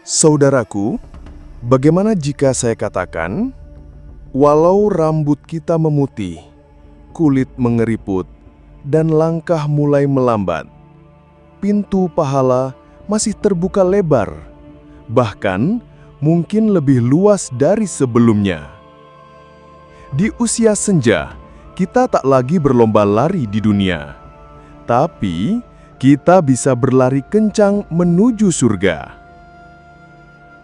Saudaraku, bagaimana jika saya katakan, walau rambut kita memutih, kulit mengeriput, dan langkah mulai melambat, pintu pahala masih terbuka lebar, bahkan mungkin lebih luas dari sebelumnya. Di usia senja, kita tak lagi berlomba lari di dunia, tapi kita bisa berlari kencang menuju surga.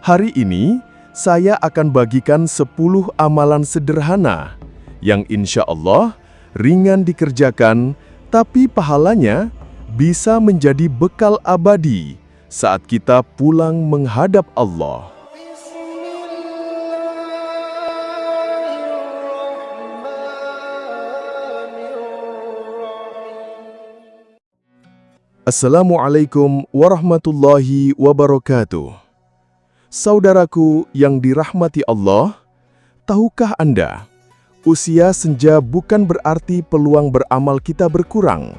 Hari ini, saya akan bagikan 10 amalan sederhana yang insya Allah ringan dikerjakan, tapi pahalanya bisa menjadi bekal abadi saat kita pulang menghadap Allah. Assalamualaikum warahmatullahi wabarakatuh. Saudaraku yang dirahmati Allah, tahukah Anda, usia senja bukan berarti peluang beramal kita berkurang.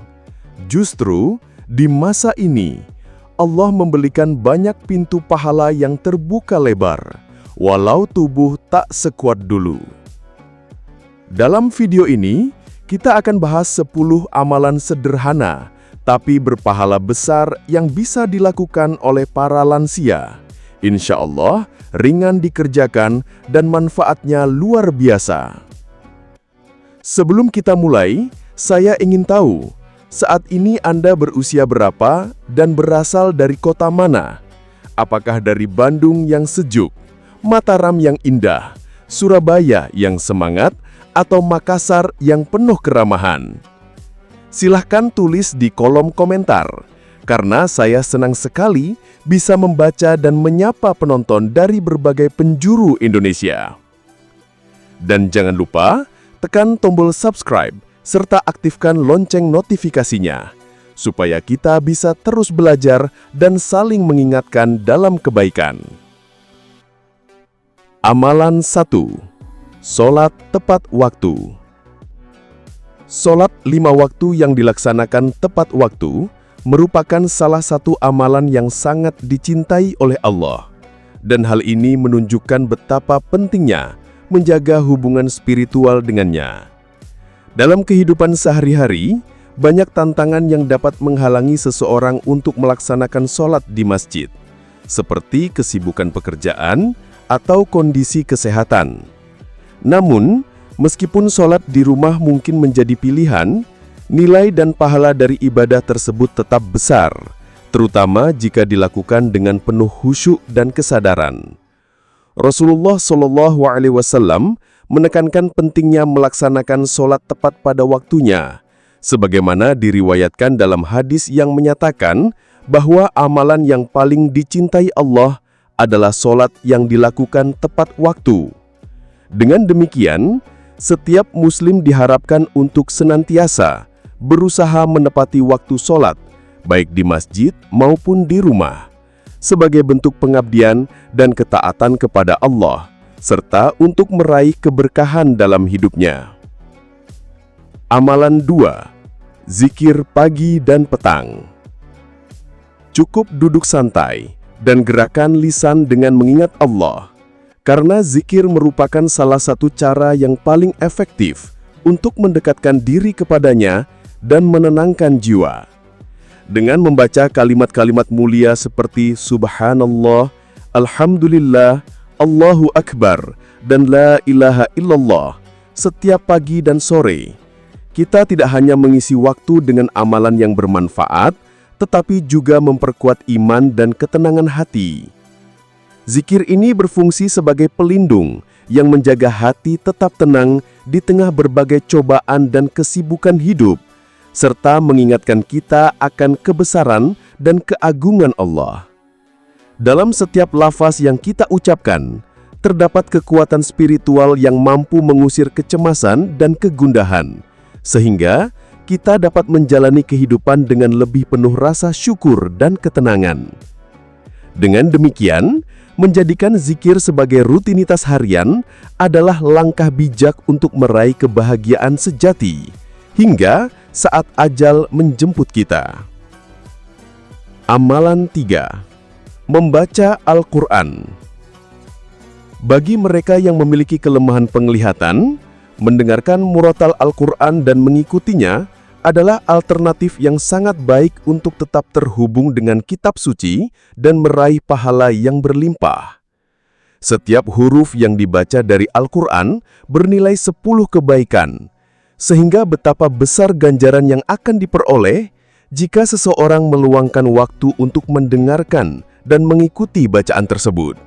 Justru, di masa ini, Allah memberikan banyak pintu pahala yang terbuka lebar, walau tubuh tak sekuat dulu. Dalam video ini, kita akan bahas 10 amalan sederhana, tapi berpahala besar yang bisa dilakukan oleh para lansia. Insya Allah, ringan dikerjakan dan manfaatnya luar biasa. Sebelum kita mulai, saya ingin tahu, saat ini Anda berusia berapa dan berasal dari kota mana? Apakah dari Bandung yang sejuk, Mataram yang indah, Surabaya yang semangat, atau Makassar yang penuh keramahan? Silahkan tulis di kolom komentar, karena saya senang sekali bisa membaca dan menyapa penonton dari berbagai penjuru Indonesia. Dan jangan lupa tekan tombol subscribe serta aktifkan lonceng notifikasinya, supaya kita bisa terus belajar dan saling mengingatkan dalam kebaikan. Amalan 1. Sholat tepat waktu. Sholat 5 waktu yang dilaksanakan tepat waktu merupakan salah satu amalan yang sangat dicintai oleh Allah. Dan hal ini menunjukkan betapa pentingnya menjaga hubungan spiritual dengannya. Dalam kehidupan sehari-hari, banyak tantangan yang dapat menghalangi seseorang untuk melaksanakan sholat di masjid, seperti kesibukan pekerjaan atau kondisi kesehatan. Namun, meskipun sholat di rumah mungkin menjadi pilihan, nilai dan pahala dari ibadah tersebut tetap besar, terutama jika dilakukan dengan penuh khusyuk dan kesadaran. Rasulullah SAW menekankan pentingnya melaksanakan sholat tepat pada waktunya, sebagaimana diriwayatkan dalam hadis yang menyatakan bahwa amalan yang paling dicintai Allah adalah sholat yang dilakukan tepat waktu. Dengan demikian, setiap muslim diharapkan untuk senantiasa berusaha menepati waktu sholat, baik di masjid maupun di rumah, sebagai bentuk pengabdian dan ketaatan kepada Allah, serta untuk meraih keberkahan dalam hidupnya. Amalan 2. Zikir pagi dan petang. Cukup duduk santai dan gerakan lisan dengan mengingat Allah, karena zikir merupakan salah satu cara yang paling efektif untuk mendekatkan diri kepadanya dan menenangkan jiwa. Dengan membaca kalimat-kalimat mulia seperti Subhanallah, Alhamdulillah, Allahu Akbar, dan La ilaha illallah setiap pagi dan sore, kita tidak hanya mengisi waktu dengan amalan yang bermanfaat, tetapi juga memperkuat iman dan ketenangan hati. Zikir ini berfungsi sebagai pelindung yang menjaga hati tetap tenang di tengah berbagai cobaan dan kesibukan hidup, serta mengingatkan kita akan kebesaran dan keagungan Allah. Dalam setiap lafaz yang kita ucapkan, terdapat kekuatan spiritual yang mampu mengusir kecemasan dan kegundahan, sehingga kita dapat menjalani kehidupan dengan lebih penuh rasa syukur dan ketenangan. Dengan demikian, menjadikan zikir sebagai rutinitas harian adalah langkah bijak untuk meraih kebahagiaan sejati, hingga saat ajal menjemput kita. Amalan 3. Membaca Al-Quran. Bagi mereka yang memiliki kelemahan penglihatan, mendengarkan murotal Al-Quran dan mengikutinya adalah alternatif yang sangat baik untuk tetap terhubung dengan kitab suci dan meraih pahala yang berlimpah. Setiap huruf yang dibaca dari Al-Quran bernilai 10 kebaikan, sehingga betapa besar ganjaran yang akan diperoleh jika seseorang meluangkan waktu untuk mendengarkan dan mengikuti bacaan tersebut.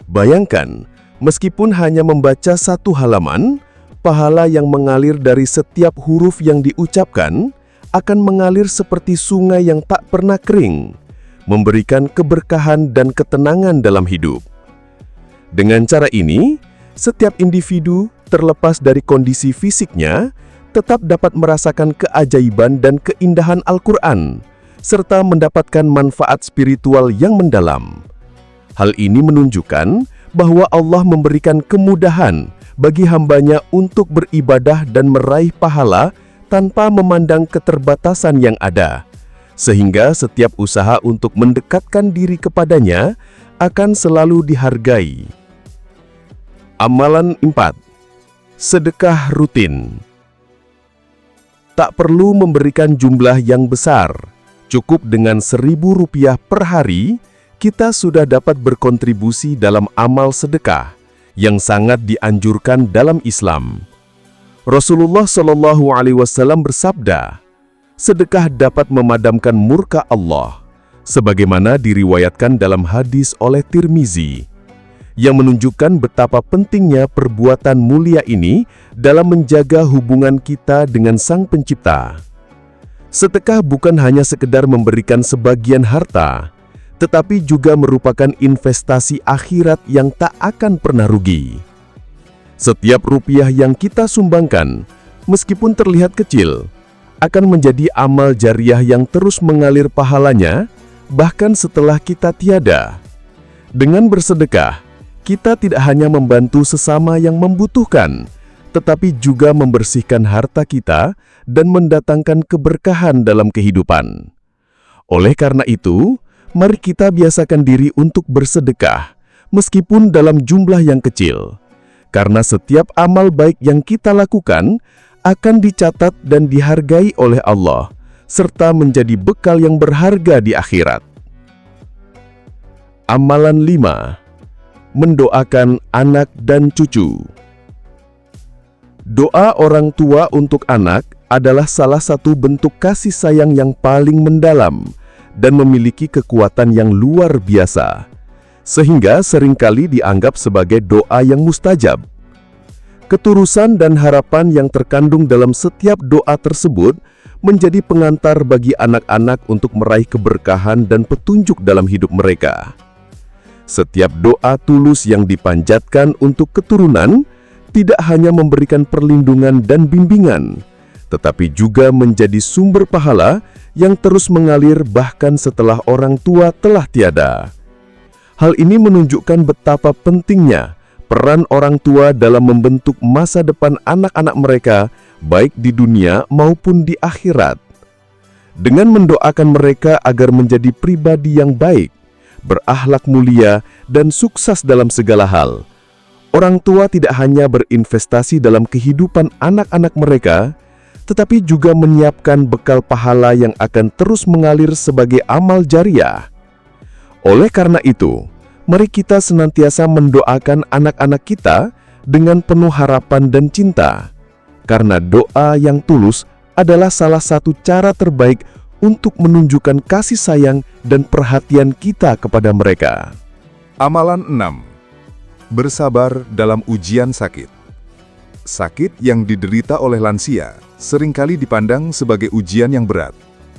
Bayangkan, meskipun hanya membaca satu halaman, pahala yang mengalir dari setiap huruf yang diucapkan akan mengalir seperti sungai yang tak pernah kering, memberikan keberkahan dan ketenangan dalam hidup. Dengan cara ini, setiap individu, terlepas dari kondisi fisiknya, tetap dapat merasakan keajaiban dan keindahan Al-Quran, serta mendapatkan manfaat spiritual yang mendalam. Hal ini menunjukkan bahwa Allah memberikan kemudahan bagi hambanya untuk beribadah dan meraih pahala tanpa memandang keterbatasan yang ada, sehingga setiap usaha untuk mendekatkan diri kepadanya akan selalu dihargai. Amalan 4. Sedekah rutin. Tak perlu memberikan jumlah yang besar, cukup dengan Rp1.000 per hari, kita sudah dapat berkontribusi dalam amal sedekah yang sangat dianjurkan dalam Islam. Rasulullah SAW bersabda, sedekah dapat memadamkan murka Allah, sebagaimana diriwayatkan dalam hadis oleh Tirmizi, yang menunjukkan betapa pentingnya perbuatan mulia ini dalam menjaga hubungan kita dengan Sang Pencipta. Sedekah bukan hanya sekedar memberikan sebagian harta, tetapi juga merupakan investasi akhirat yang tak akan pernah rugi. Setiap rupiah yang kita sumbangkan, meskipun terlihat kecil, akan menjadi amal jariah yang terus mengalir pahalanya, bahkan setelah kita tiada. Dengan bersedekah, kita tidak hanya membantu sesama yang membutuhkan, tetapi juga membersihkan harta kita dan mendatangkan keberkahan dalam kehidupan. Oleh karena itu, mari kita biasakan diri untuk bersedekah, meskipun dalam jumlah yang kecil. Karena setiap amal baik yang kita lakukan akan dicatat dan dihargai oleh Allah, serta menjadi bekal yang berharga di akhirat. Amalan 5. Mendoakan anak dan cucu. Doa orang tua untuk anak adalah salah satu bentuk kasih sayang yang paling mendalam dan memiliki kekuatan yang luar biasa, sehingga seringkali dianggap sebagai doa yang mustajab. Ketulusan dan harapan yang terkandung dalam setiap doa tersebut menjadi pengantar bagi anak-anak untuk meraih keberkahan dan petunjuk dalam hidup mereka. Setiap doa tulus yang dipanjatkan untuk keturunan tidak hanya memberikan perlindungan dan bimbingan, tetapi juga menjadi sumber pahala yang terus mengalir bahkan setelah orang tua telah tiada. Hal ini menunjukkan betapa pentingnya peran orang tua dalam membentuk masa depan anak-anak mereka, baik di dunia maupun di akhirat. Dengan mendoakan mereka agar menjadi pribadi yang baik, berakhlak mulia, dan sukses dalam segala hal, orang tua tidak hanya berinvestasi dalam kehidupan anak-anak mereka, tetapi juga menyiapkan bekal pahala yang akan terus mengalir sebagai amal jariah. Oleh karena itu, mari kita senantiasa mendoakan anak-anak kita dengan penuh harapan dan cinta, karena doa yang tulus adalah salah satu cara terbaik untuk menunjukkan kasih sayang dan perhatian kita kepada mereka. Amalan 6. Bersabar dalam ujian sakit. Sakit yang diderita oleh lansia seringkali dipandang sebagai ujian yang berat.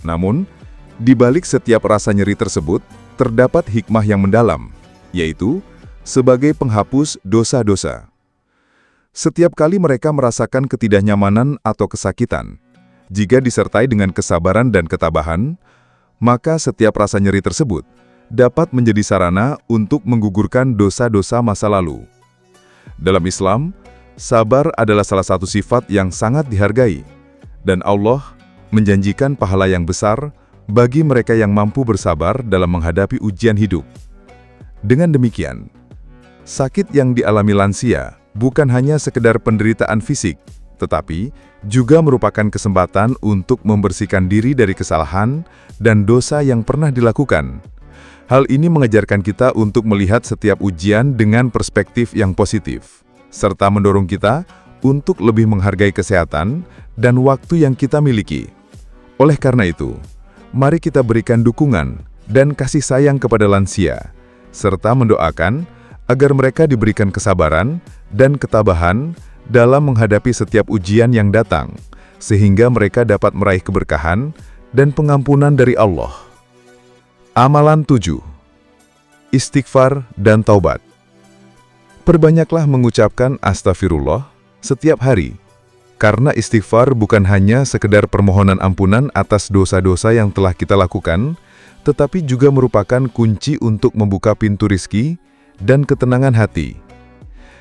Namun, di balik setiap rasa nyeri tersebut, terdapat hikmah yang mendalam, yaitu sebagai penghapus dosa-dosa. Setiap kali mereka merasakan ketidaknyamanan atau kesakitan, jika disertai dengan kesabaran dan ketabahan, maka setiap rasa nyeri tersebut dapat menjadi sarana untuk menggugurkan dosa-dosa masa lalu. Dalam Islam, sabar adalah salah satu sifat yang sangat dihargai, dan Allah menjanjikan pahala yang besar bagi mereka yang mampu bersabar dalam menghadapi ujian hidup. Dengan demikian, sakit yang dialami lansia bukan hanya sekedar penderitaan fisik, tetapi juga merupakan kesempatan untuk membersihkan diri dari kesalahan dan dosa yang pernah dilakukan. Hal ini mengajarkan kita untuk melihat setiap ujian dengan perspektif yang positif, serta mendorong kita untuk lebih menghargai kesehatan dan waktu yang kita miliki. Oleh karena itu, mari kita berikan dukungan dan kasih sayang kepada lansia, serta mendoakan agar mereka diberikan kesabaran dan ketabahan dalam menghadapi setiap ujian yang datang, sehingga mereka dapat meraih keberkahan dan pengampunan dari Allah. Amalan 7. Istighfar dan taubat. Perbanyaklah mengucapkan astagfirullah setiap hari, karena istighfar bukan hanya sekedar permohonan ampunan atas dosa-dosa yang telah kita lakukan, tetapi juga merupakan kunci untuk membuka pintu rizki dan ketenangan hati.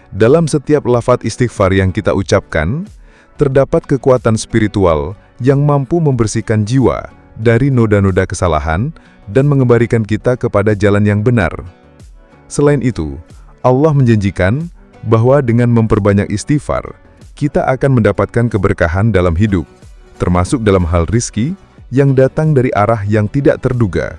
Dalam setiap lafaz istighfar yang kita ucapkan, terdapat kekuatan spiritual yang mampu membersihkan jiwa dari noda-noda kesalahan dan mengembalikan kita kepada jalan yang benar. Selain itu, Allah menjanjikan bahwa dengan memperbanyak istighfar, kita akan mendapatkan keberkahan dalam hidup, termasuk dalam hal rizki yang datang dari arah yang tidak terduga.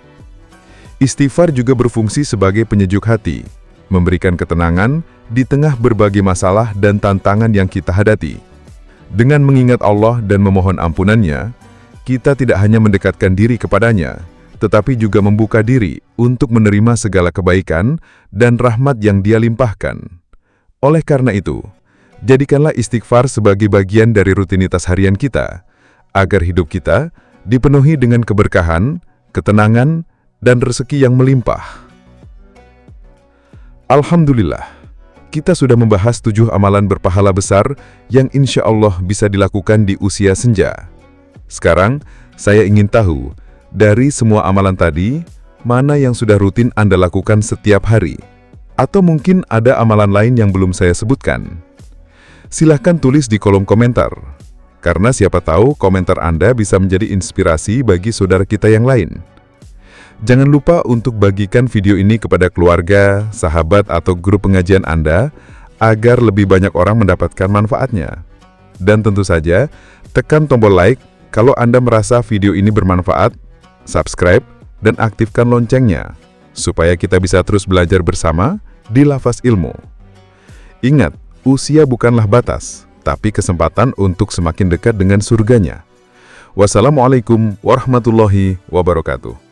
Istighfar juga berfungsi sebagai penyejuk hati, memberikan ketenangan di tengah berbagai masalah dan tantangan yang kita hadapi. Dengan mengingat Allah dan memohon ampunannya, kita tidak hanya mendekatkan diri kepadanya, tetapi juga membuka diri untuk menerima segala kebaikan dan rahmat yang Dia limpahkan. Oleh karena itu, jadikanlah istighfar sebagai bagian dari rutinitas harian kita, agar hidup kita dipenuhi dengan keberkahan, ketenangan, dan rezeki yang melimpah. Alhamdulillah, kita sudah membahas 7 amalan berpahala besar yang insya Allah bisa dilakukan di usia senja. Sekarang, saya ingin tahu, dari semua amalan tadi, mana yang sudah rutin Anda lakukan setiap hari? Atau mungkin ada amalan lain yang belum saya sebutkan? Silahkan tulis di kolom komentar, karena siapa tahu komentar Anda bisa menjadi inspirasi bagi saudara kita yang lain. Jangan lupa untuk bagikan video ini kepada keluarga, sahabat, atau grup pengajian Anda, agar lebih banyak orang mendapatkan manfaatnya. Dan tentu saja, tekan tombol like kalau Anda merasa video ini bermanfaat, subscribe, dan aktifkan loncengnya, supaya kita bisa terus belajar bersama di Lafaz Ilmu. Ingat, usia bukanlah batas, tapi kesempatan untuk semakin dekat dengan surganya. Wassalamualaikum warahmatullahi wabarakatuh.